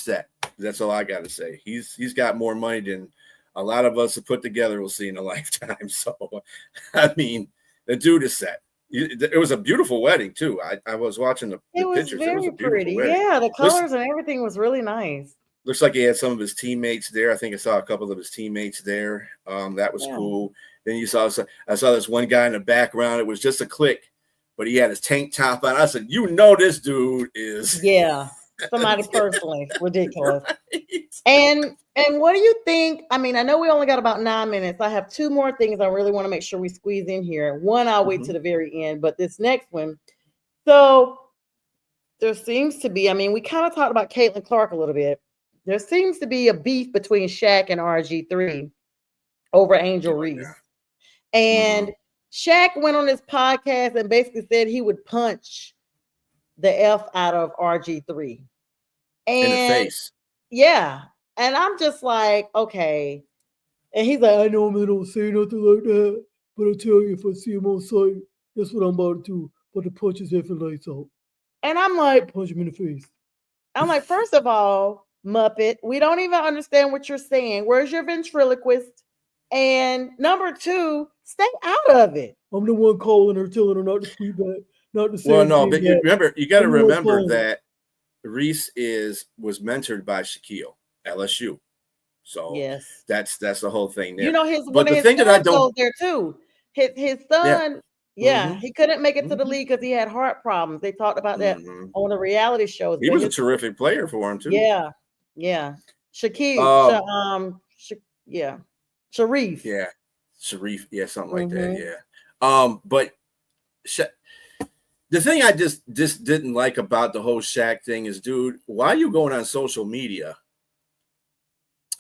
set. That's all I got to say. He's got more money than a lot of us have put together will see in a lifetime. So, I mean, the dude is set. It was a beautiful wedding too. I was watching the pictures. It was a beautiful pretty. wedding. Yeah, the colors and everything was really nice. Looks like he had some of his teammates there. I think I saw a couple of his teammates there. That was cool. Then I saw this one guy in the background. It was just a click, but he had his tank top on. I said, this dude is somebody personally ridiculous. Right. And what do you think? I mean, I know we only got about 9 minutes. I have 2 more things I really want to make sure we squeeze in here. One, I'll wait to the very end, but this next one. So there seems to be, I mean, we kind of talked about Caitlin Clark a little bit. There seems to be a beef between Shaq and RG3 over Angel Reese. And Shaq went on his podcast and basically said he would punch the F out of RG3. And in the face. Yeah. And I'm just like, okay. And he's like, I normally don't say nothing like that, but I tell you, if I see him on site, that's what I'm about to do. But the punch is if it lights out. And I'm like, punch him in the face. I'm like, first of all, Muppet, we don't even understand what you're saying. Where's your ventriloquist? And number 2, stay out of it. I'm the one calling her, telling her not to tweet back, not to say. Well, no, but you got to remember that Reese was mentored by Shaquille, LSU. So that's the whole thing there. You know, the thing that I don't there too. His son, he couldn't make it to the league because he had heart problems. They talked about that on the reality shows. He was a terrific player for him too. Yeah. Shaquille, Sharif. Yeah, Sharif. Yeah, something like that. Yeah. But the thing I just didn't like about the whole Shaq thing is, dude, why are you going on social media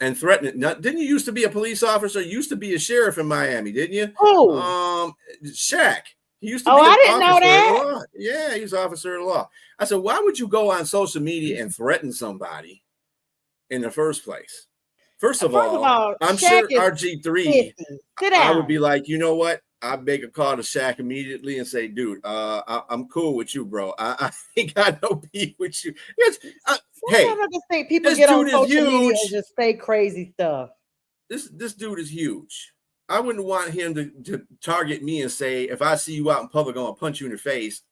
and threatening? Didn't you used to be a police officer? You used to be a sheriff in Miami, didn't you? Oh, Shaq. He used to be I didn't know that. Yeah, he was an officer of the law. I said, why would you go on social media and threaten somebody in the first place? First of all, I'm sure RG3, I would be like, you know what? I'd make a call to Shaq immediately and say, dude, I'm cool with you, bro. I ain't got no beef with you. Hey, I just think people get on social media and just say crazy stuff. This dude is huge. I wouldn't want him to target me and say, if I see you out in public, I'm going to punch you in the face.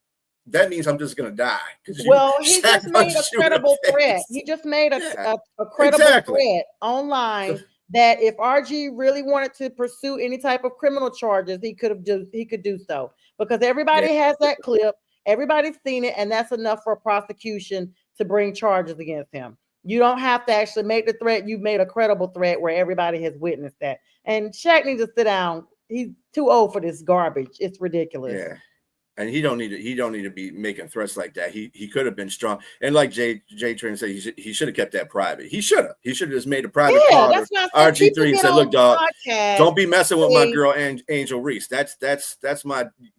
That means I'm just going to die. Well, he just made a credible threat. He just made a credible threat online that if RG really wanted to pursue any type of criminal charges, he could do so, because everybody has that clip. Everybody's seen it, and that's enough for a prosecution to bring charges against him. You don't have to actually make the threat. You've made a credible threat where everybody has witnessed that. And Shaq needs to sit down. He's too old for this garbage. It's ridiculous. Yeah. And he don't need to be making threats like that. He could have been strong. And like J Train said, he should have kept that private. He should have just made a private call to RG3 and said, look, dog, don't be messing with my girl Angel Reese.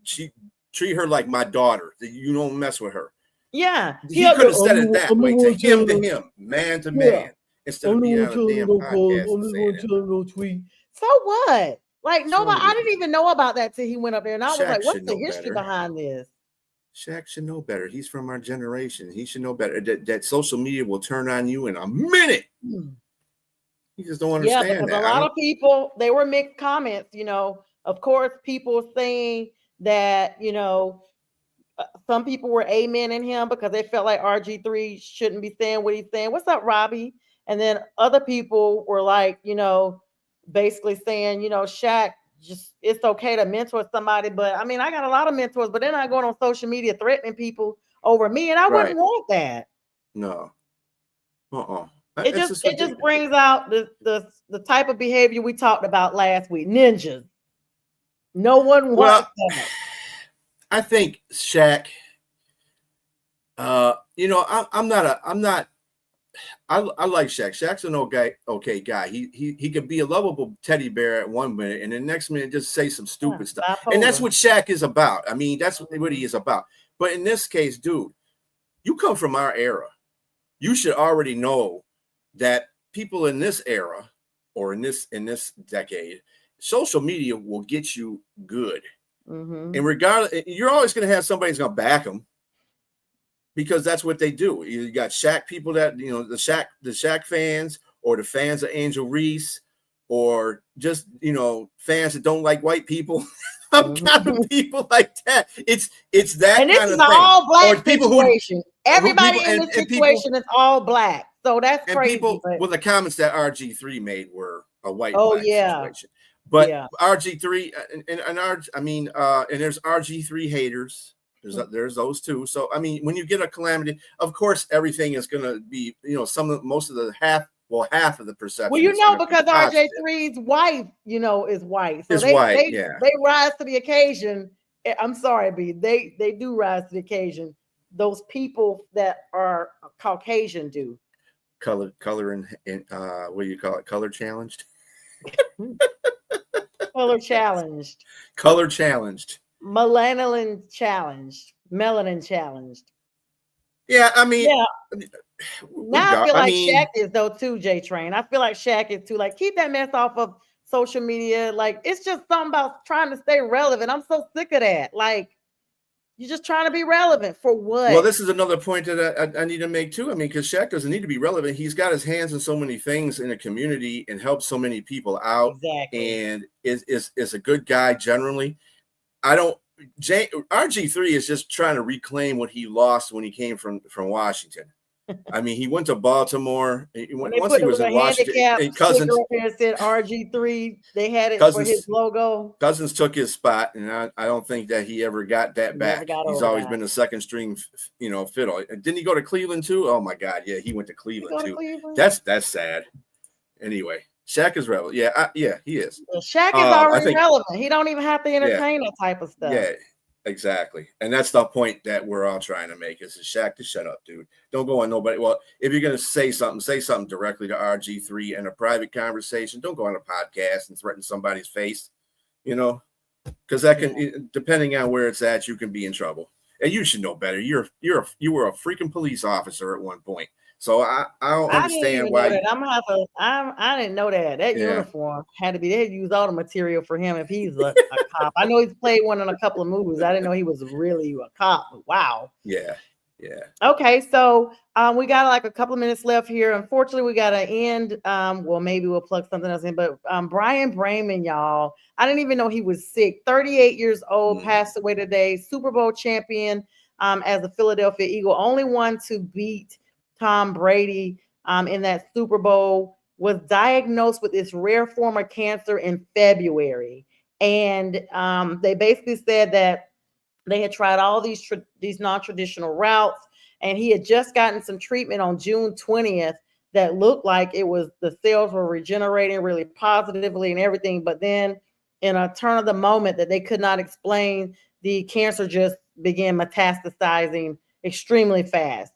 She treat her like my daughter. You don't mess with her. Yeah. He could have said it that way, to him, man to man, instead of being on a damn podcast. So what? Like, nobody, I didn't even know about that till he went up there, and I was like, what's the history behind this? Shaq should know better. He's from our generation. He should know better. That social media will turn on you in a minute. You just don't understand that. A lot of people, they were mixed comments, of course, people saying that, some people were amening him because they felt like RG3 shouldn't be saying what he's saying. What's up, Robbie? And then other people were like, basically saying, Shaq, just, it's okay to mentor somebody. But I mean, I got a lot of mentors, but they're not going on social media threatening people over me. And I wouldn't want that. No. It just brings out the type of behavior we talked about last week. Ninjas. No one wants that. I think Shaq, I like Shaq. Shaq's an okay guy. He could be a lovable teddy bear at 1 minute, and the next minute just say some stupid stuff. And that's what Shaq is about. I mean, that's what he is about. But in this case, dude, you come from our era. You should already know that people in this era or in this decade, social media will get you good. And regardless, you're always going to have somebody who's going to back them. because that's what they do. You got Shaq people that, the Shaq fans, or the fans of Angel Reese, or just, fans that don't like white people. I'm kind of people like that. It's that and this kind is of thing. all black Or people situation. Everybody people, in this situation is all black. So that's and crazy. People, well, the comments that RG3 made were a white black situation. But RG3 and there's RG3 haters. There's those too. So I mean, when you get a calamity, of course everything is going to be, most of the half of the perception. Well, because RJ3's wife, is white. So they rise to the occasion. I'm sorry, B. They do rise to the occasion. Those people that are Caucasian do. Color and what do you call it? Color challenged. Color challenged. Color challenged. Melanin challenged. Yeah, I mean, now I feel like Shaq is though too, J Train. I feel like Shaq is too. Like, keep that mess off of social media. Like, it's just something about trying to stay relevant. I'm so sick of that. Like, you're just trying to be relevant for what? Well, this is another point that I need to make too. I mean, because Shaq doesn't need to be relevant. He's got his hands in so many things in the community and helps so many people out. Exactly. And is a good guy generally. RG3 is just trying to reclaim what he lost when he came from Washington. I mean, he went to Baltimore. Once he was in Washington, Cousins said RG3. They had it for his logo. Cousins took his spot, and I don't think that he ever got that back. He's always been a second string, fiddle. Didn't he go to Cleveland too? Oh my God, yeah, he went to Cleveland too. That's sad. Anyway, Shaq is relevant. Yeah, he is. Well, Shaq is already relevant. He don't even have to entertain that type of stuff. Yeah. Exactly. And that's the point that we're all trying to make is Shaq to shut up, dude. Don't go on nobody. Well, if you're going to say something directly to RG3 in a private conversation. Don't go on a podcast and threaten somebody's face, because that can, depending on where it's at, you can be in trouble. And you should know better. You were a freaking police officer at one point. So I don't understand why. I didn't know that uniform had to be. They had to use all the material for him if he's a cop. I know he's played one in a couple of movies. I didn't know he was really a cop. But wow. Yeah. Okay, so we got like a couple of minutes left here. Unfortunately, we got to end. Well, maybe we'll plug something else in. But Brian Brayman, y'all, I didn't even know he was sick. 38 years old, passed away today. Super Bowl champion as a Philadelphia Eagle, only one to beat Tom Brady in that Super Bowl, was diagnosed with this rare form of cancer in February. And they basically said that they had tried all these non-traditional routes, and he had just gotten some treatment on June 20th that looked like the cells were regenerating really positively and everything. But then in a turn of the moment that they could not explain, the cancer just began metastasizing extremely fast.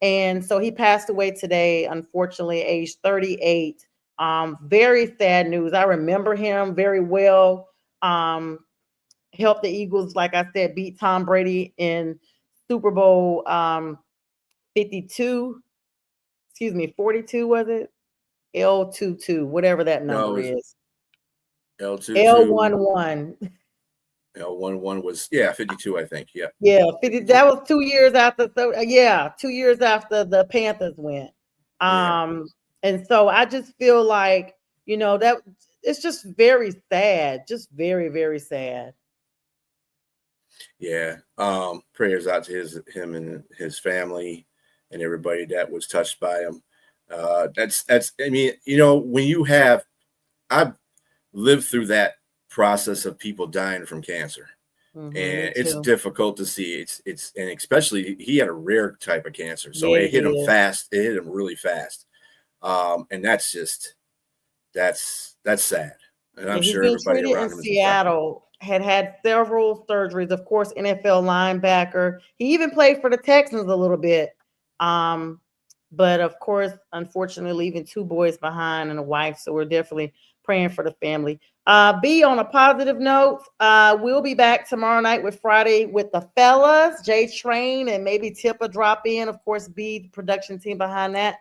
And so he passed away today, unfortunately, age 38. Very sad news. I remember him very well. Helped the Eagles, like I said, beat Tom Brady in Super Bowl 42. 42 was it? L22, whatever that number is. L11. L11 was 52, I think. Yeah. Yeah, 50. That was 2 years after. 2 years after the Panthers went. And so I just feel like that it's just very sad, just very, very sad. Yeah. Prayers out to him and his family and everybody that was touched by him. That's. I mean, I've lived through that process of people dying from cancer, and it's difficult to see. It's and especially he had a rare type of cancer, so it hit him fast. It hit him really fast, and that's sad. And I'm sure everybody around him in Seattle had several surgeries. Of course, NFL linebacker. He even played for the Texans a little bit. But of course, unfortunately, leaving 2 boys behind and a wife. So we're definitely praying for the family. B, on a positive note, we'll be back tomorrow night with Friday with the fellas, J Train, and maybe Tippa drop in. Of course, B, the production team behind that.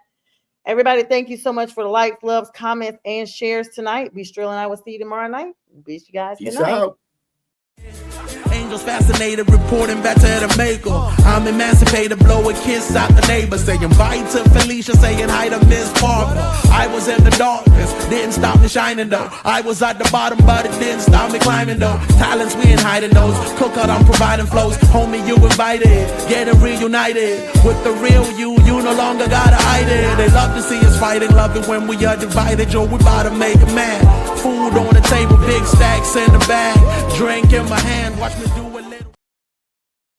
Everybody, thank you so much for the likes, loves, comments, and shares tonight. Be Strill and I will see you tomorrow night. Peace, you guys. Peace Good night. out. Sonja's fascinated, reporting back to the maker. I'm emancipated, blow a kiss out the neighbors, saying bye to Felicia, saying hi to Miss Parker. I was in the darkness, didn't stop me shining though. I was at the bottom, but it didn't stop me climbing though. Talents we ain't hiding those, cookout I'm providing flows. Homie, you invited, getting reunited with the real you. You no longer gotta hide it. They love to see us fighting, love it when we are divided. Yo, we about to make a man. Food on the table, big stacks in the bag, drink in my hand, watch me do a little.